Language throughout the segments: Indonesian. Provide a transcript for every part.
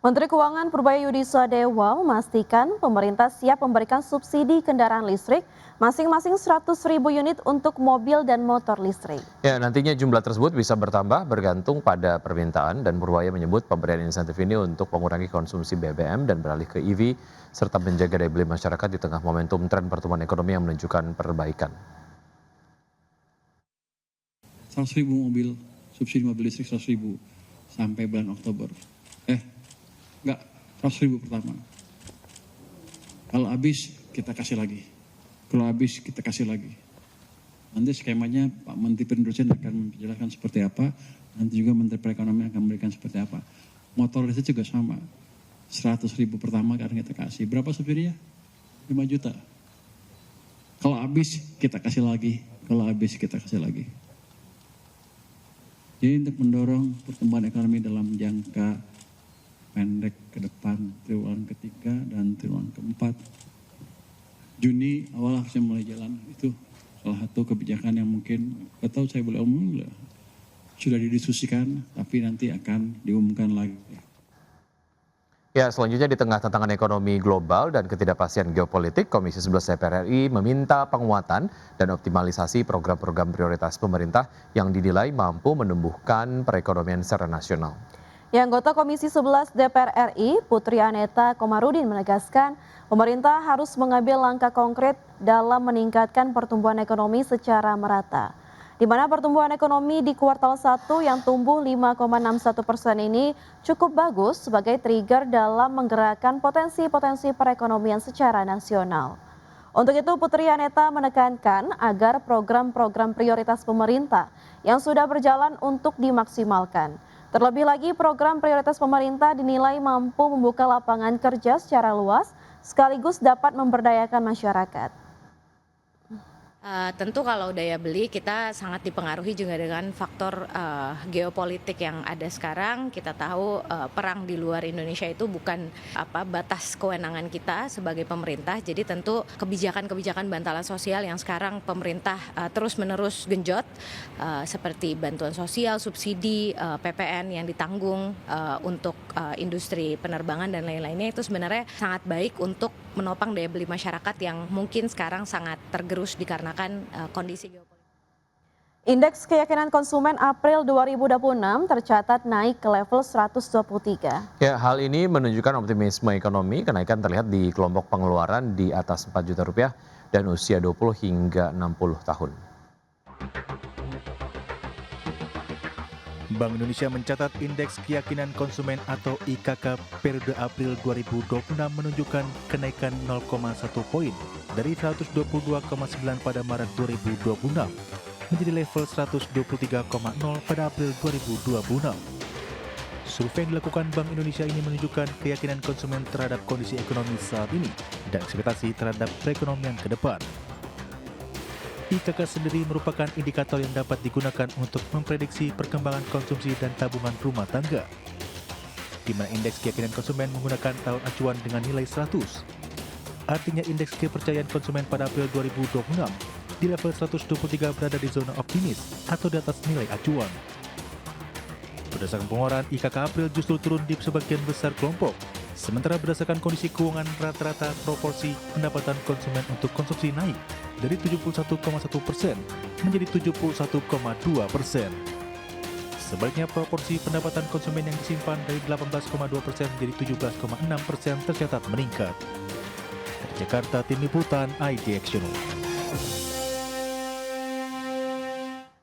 Menteri Keuangan Purbayudisa Dewa memastikan pemerintah siap memberikan subsidi kendaraan listrik masing-masing 100.000 unit untuk mobil dan motor listrik. Ya, nantinya jumlah tersebut bisa bertambah bergantung pada permintaan dan Purwaya menyebut pemberian insentif ini untuk mengurangi konsumsi BBM dan beralih ke EV serta menjaga daya beli masyarakat di tengah momentum tren pertumbuhan ekonomi yang menunjukkan perbaikan. 100.000 mobil, subsidi mobil listrik 100.000 sampai bulan Oktober. Enggak, 100.000 pertama. Kalau habis, kita kasih lagi. Kalau habis, kita kasih lagi. Nanti skemanya Pak Menteri Perindustrian akan menjelaskan seperti apa, nanti juga Menteri Perekonomian akan memberikan seperti apa. Motor listrik juga sama. 100.000 pertama akan kita kasih. Berapa subsidinya? 5 juta. Kalau habis, kita kasih lagi. Kalau habis, kita kasih lagi. Jadi untuk mendorong pertumbuhan ekonomi dalam jangka pendek ke depan, triwulan ketiga dan triwulan keempat. Juni awal harusnya mulai jalan. Itu salah satu kebijakan yang mungkin, gak tahu saya boleh omong, sudah didiskusikan, tapi nanti akan diumumkan lagi. Ya, selanjutnya di tengah tantangan ekonomi global dan ketidakpastian geopolitik, Komisi 11 DPR RI meminta penguatan dan optimalisasi program-program prioritas pemerintah yang dinilai mampu menumbuhkan perekonomian secara nasional. Ya, anggota Komisi 11 DPR RI, Putri Aneta Komarudin menegaskan pemerintah harus mengambil langkah konkret dalam meningkatkan pertumbuhan ekonomi secara merata. Di mana pertumbuhan ekonomi di kuartal 1 yang tumbuh 5,61% ini cukup bagus sebagai trigger dalam menggerakkan potensi-potensi perekonomian secara nasional. Untuk itu Putri Aneta menekankan agar program-program prioritas pemerintah yang sudah berjalan untuk dimaksimalkan. Terlebih lagi program prioritas pemerintah dinilai mampu membuka lapangan kerja secara luas sekaligus dapat memberdayakan masyarakat. Tentu kalau daya beli kita sangat dipengaruhi juga dengan faktor geopolitik yang ada sekarang. Kita tahu perang di luar Indonesia itu bukan batas kewenangan kita sebagai pemerintah. Jadi tentu kebijakan-kebijakan bantalan sosial yang sekarang pemerintah terus-menerus genjot seperti bantuan sosial, subsidi, PPN yang ditanggung untuk industri penerbangan dan lain-lainnya itu sebenarnya sangat baik untuk menopang daya beli masyarakat yang mungkin sekarang sangat tergerus dikarenakan kondisi geopolitik. Indeks keyakinan konsumen April 2026 tercatat naik ke level 123. Ya, hal ini menunjukkan optimisme ekonomi. Kenaikan terlihat di kelompok pengeluaran di atas 4 juta rupiah dan usia 20 hingga 60 tahun. Bank Indonesia mencatat indeks keyakinan konsumen atau IKK periode April 2026 menunjukkan kenaikan 0,1 poin dari 122,9 pada Maret 2026 menjadi level 123,0 pada April 2026. Survei yang dilakukan Bank Indonesia ini menunjukkan keyakinan konsumen terhadap kondisi ekonomi saat ini dan ekspektasi terhadap perekonomian ke depan. IKK sendiri merupakan indikator yang dapat digunakan untuk memprediksi perkembangan konsumsi dan tabungan rumah tangga, di mana indeks keyakinan konsumen menggunakan tahun acuan dengan nilai 100. Artinya indeks kepercayaan konsumen pada April 2026 di level 123 berada di zona optimis atau di atas nilai acuan. Berdasarkan pengeluaran, IKK April justru turun di sebagian besar kelompok, sementara berdasarkan kondisi keuangan rata-rata proporsi pendapatan konsumen untuk konsumsi naik dari 71,1% menjadi 71,2%. Sebaliknya proporsi pendapatan konsumen yang disimpan dari 18,2% menjadi 17,6% tercatat meningkat. Dari Jakarta, Tim Liputan IDX Channel.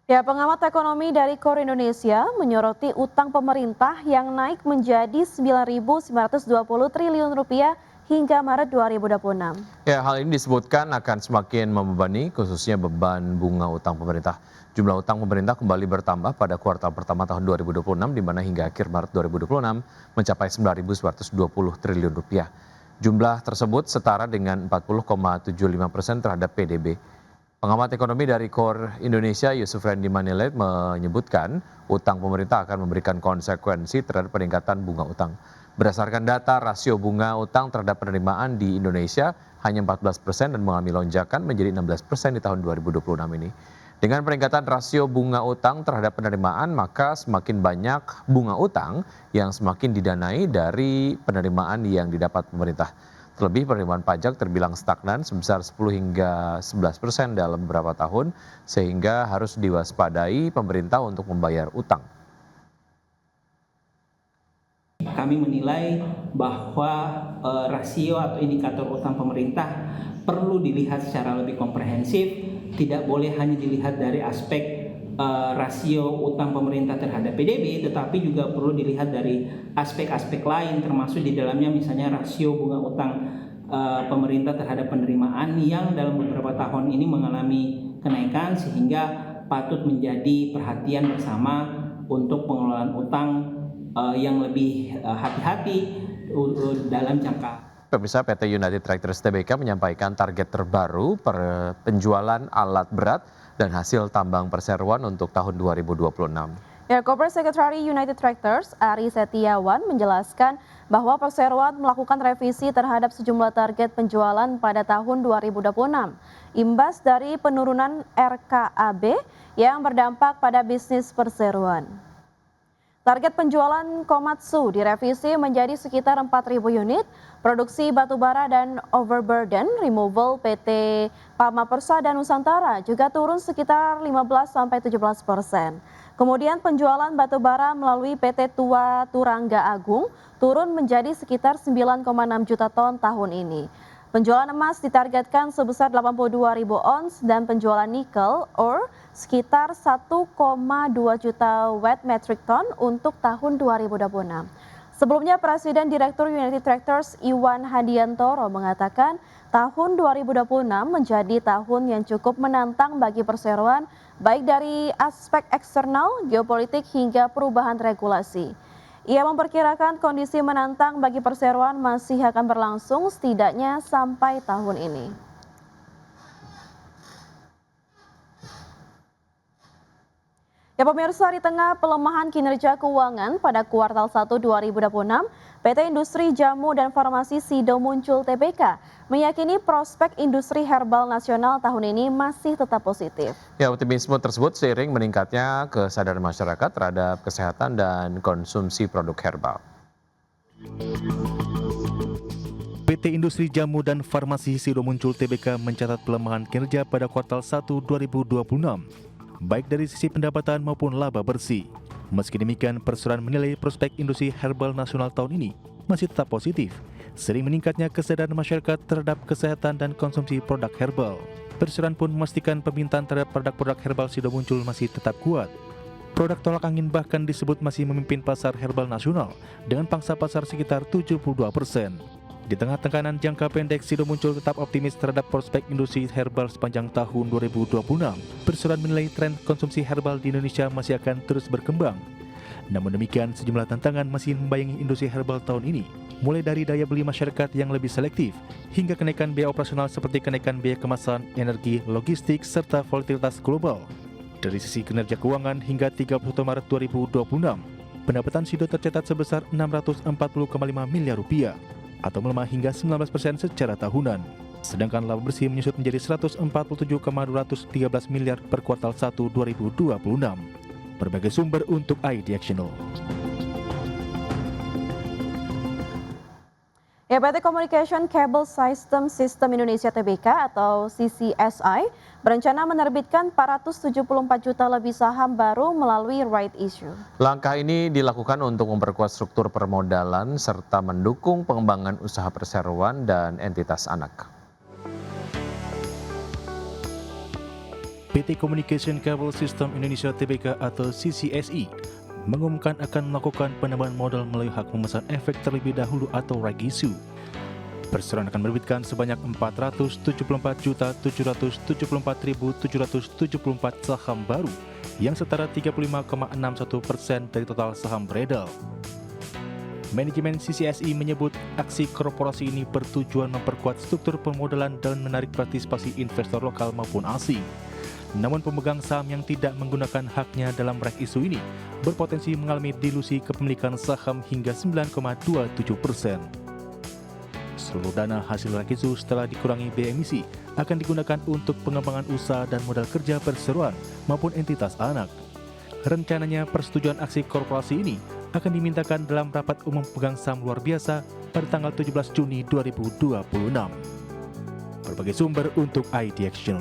Ya, pengamat ekonomi dari KOR Indonesia menyoroti utang pemerintah yang naik menjadi 9.920 triliun rupiah hingga Maret 2026. Ya, hal ini disebutkan akan semakin membebani khususnya beban bunga utang pemerintah. Jumlah utang pemerintah kembali bertambah pada kuartal pertama tahun 2026 di mana hingga akhir Maret 2026 mencapai 9.920 triliun rupiah. Jumlah tersebut setara dengan 40,75% terhadap PDB. Pengamat ekonomi dari KOR Indonesia Yusuf Randy Manilet menyebutkan utang pemerintah akan memberikan konsekuensi terhadap peningkatan bunga utang. Berdasarkan data, rasio bunga utang terhadap penerimaan di Indonesia hanya 14% dan mengalami lonjakan menjadi 16% di tahun 2026 ini. Dengan peningkatan rasio bunga utang terhadap penerimaan, maka semakin banyak bunga utang yang semakin didanai dari penerimaan yang didapat pemerintah. Terlebih penerimaan pajak terbilang stagnan sebesar 10 hingga 11% dalam beberapa tahun, sehingga harus diwaspadai pemerintah untuk membayar utang. Kami menilai bahwa rasio atau indikator utang pemerintah perlu dilihat secara lebih komprehensif, tidak boleh hanya dilihat dari aspek rasio utang pemerintah terhadap PDB, tetapi juga perlu dilihat dari aspek-aspek lain, termasuk di dalamnya misalnya rasio bunga utang pemerintah terhadap penerimaan yang dalam beberapa tahun ini mengalami kenaikan, sehingga patut menjadi perhatian bersama untuk pengelolaan utang yang lebih hati-hati dalam jangka. Pemirsa, PT United Tractors Tbk menyampaikan target terbaru per penjualan alat berat dan hasil tambang perseroan untuk tahun 2026. Ya, Corporate Secretary United Tractors, Ari Setiawan, menjelaskan bahwa perseroan melakukan revisi terhadap sejumlah target penjualan pada tahun 2026, imbas dari penurunan RKAB yang berdampak pada bisnis perseroan. Target penjualan Komatsu direvisi menjadi sekitar 4.000 unit, produksi batubara dan overburden removal PT Pama Persa dan Nusantara juga turun sekitar 15-17%. Kemudian penjualan batubara melalui PT Tua Turangga Agung turun menjadi sekitar 9,6 juta ton tahun ini. Penjualan emas ditargetkan sebesar 82.000 ons dan penjualan nikel ore sekitar 1,2 juta wet metric ton untuk tahun 2026. Sebelumnya Presiden Direktur United Tractors Iwan Hadiantoro mengatakan tahun 2026 menjadi tahun yang cukup menantang bagi perseroan baik dari aspek eksternal, geopolitik hingga perubahan regulasi. Ia memperkirakan kondisi menantang bagi perseroan masih akan berlangsung setidaknya sampai tahun ini. Ya pemirsa, di tengah pelemahan kinerja keuangan pada kuartal 1 2026, PT Industri Jamu dan Farmasi Sido Muncul Tbk meyakini prospek industri herbal nasional tahun ini masih tetap positif. Ya, optimisme tersebut seiring meningkatnya kesadaran masyarakat terhadap kesehatan dan konsumsi produk herbal. PT Industri Jamu dan Farmasi Sido Muncul Tbk mencatat pelemahan kinerja pada kuartal 1 2026. Baik dari sisi pendapatan maupun laba bersih. Meski demikian, perseroan menilai prospek industri herbal nasional tahun ini masih tetap positif, sering meningkatnya kesadaran masyarakat terhadap kesehatan dan konsumsi produk herbal. Perseroan pun memastikan permintaan terhadap produk-produk herbal Sido Muncul masih tetap kuat. Produk tolak angin bahkan disebut masih memimpin pasar herbal nasional dengan pangsa pasar sekitar 72%. Di tengah tekanan jangka pendek, Sido Muncul tetap optimis terhadap prospek industri herbal sepanjang tahun 2026. Perseroan menilai tren konsumsi herbal di Indonesia masih akan terus berkembang. Namun demikian, sejumlah tantangan masih membayangi industri herbal tahun ini, mulai dari daya beli masyarakat yang lebih selektif, hingga kenaikan biaya operasional seperti kenaikan biaya kemasan, energi, logistik, serta volatilitas global. Dari sisi kinerja keuangan hingga 31 Maret 2026, pendapatan Sido tercatat sebesar Rp640,5 miliar, atau melemah hingga 19% secara tahunan. Sedangkan laba bersih menyusut menjadi 147,213 miliar per kuartal 1 2026. Berbagai sumber untuk ID Actional. PT Communication Cable System Indonesia Tbk atau CCSI berencana menerbitkan 474 juta lebih saham baru melalui right issue. Langkah ini dilakukan untuk memperkuat struktur permodalan serta mendukung pengembangan usaha perseroan dan entitas anak. PT Communication Cable System Indonesia Tbk atau CCSI mengumumkan akan melakukan penambahan modal melalui hak memesan efek terlebih dahulu atau right issue. Perseroan akan menerbitkan sebanyak 474.774.774 saham baru yang setara 35,61% dari total saham beredar. Manajemen CCSI menyebut aksi korporasi ini bertujuan memperkuat struktur pemodalan dan menarik partisipasi investor lokal maupun asing. Namun pemegang saham yang tidak menggunakan haknya dalam right issue ini berpotensi mengalami dilusi kepemilikan saham hingga 9,27%. Seluruh dana hasil Rakisu setelah dikurangi biaya emisi akan digunakan untuk pengembangan usaha dan modal kerja perseroan maupun entitas anak. Rencananya persetujuan aksi korporasi ini akan dimintakan dalam rapat umum pegang saham luar biasa pada tanggal 17 Juni 2026. Berbagai sumber untuk ID Action.